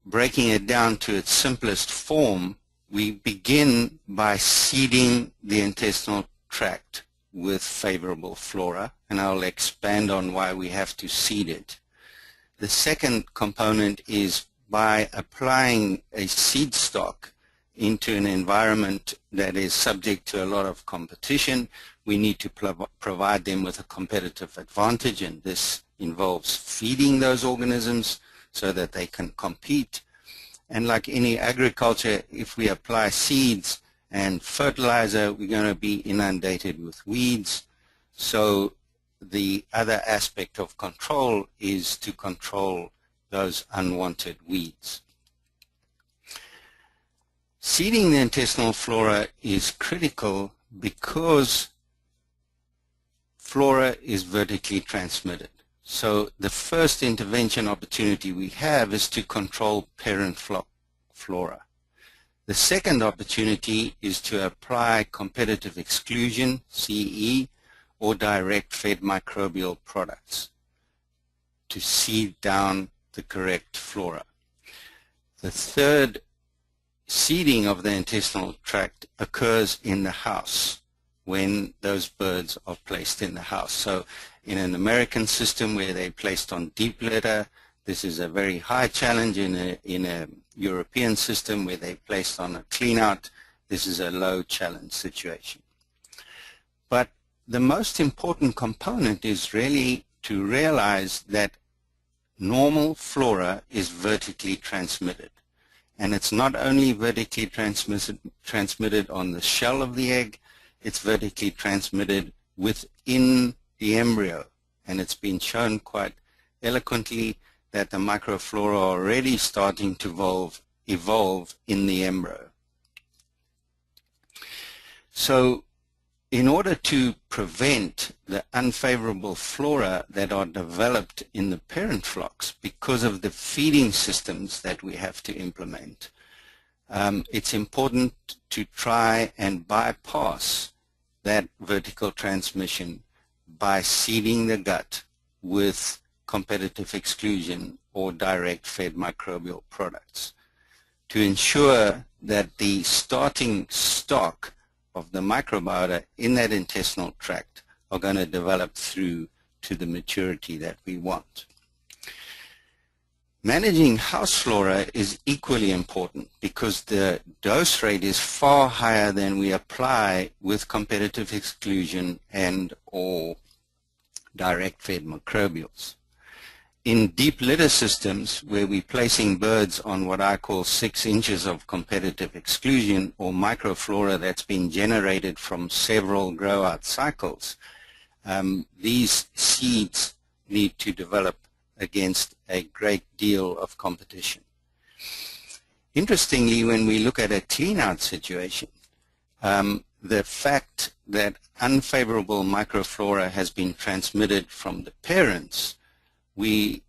breaking it down to its simplest form, we begin by seeding the intestinal tract with favorable flora, and I'll expand on why we have to seed it. The second component is by applying a seed stock into an environment that is subject to a lot of competition. We need to provide them with a competitive advantage, and this involves feeding those organisms so that they can compete. And like any agriculture, if we apply seeds and fertilizer, we're going to be inundated with weeds. So the other aspect of control is to control those unwanted weeds. Seeding the intestinal flora is critical because flora is vertically transmitted. So the first intervention opportunity we have is to control parent flora. The second opportunity is to apply competitive exclusion, CE, or direct-fed microbial products to seed down the correct flora. The third seeding of the intestinal tract occurs in the house when those birds are placed in the house. So in an American system where they're placed on deep litter, this is a very high challenge. In a European system where they're placed on a clean out, this is a low challenge situation. But the most important component is really to realize that normal flora is vertically transmitted. And it's not only vertically transmitted on the shell of the egg, it's vertically transmitted within the embryo. And it's been shown quite eloquently that the microflora are already starting to evolve in the embryo. So in order to prevent the unfavorable flora that are developed in the parent flocks because of the feeding systems that we have to implement, it's important to try and bypass that vertical transmission by seeding the gut with competitive exclusion or direct-fed microbial products to ensure that the starting stock of the microbiota in that intestinal tract are going to develop through to the maturity that we want. Managing house flora is equally important because the dose rate is far higher than we apply with competitive exclusion and or direct-fed microbials. In deep litter systems where we're placing birds on what I call 6 inches of competitive exclusion or microflora that's been generated from several grow-out cycles, these seeds need to develop against a great deal of competition. Interestingly, when we look at a clean-out situation, the fact that unfavorable microflora has been transmitted from the parents, we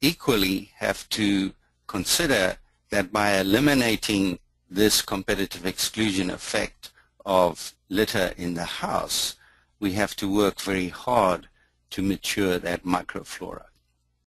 equally have to consider that by eliminating this competitive exclusion effect of litter in the house, we have to work very hard to mature that microflora.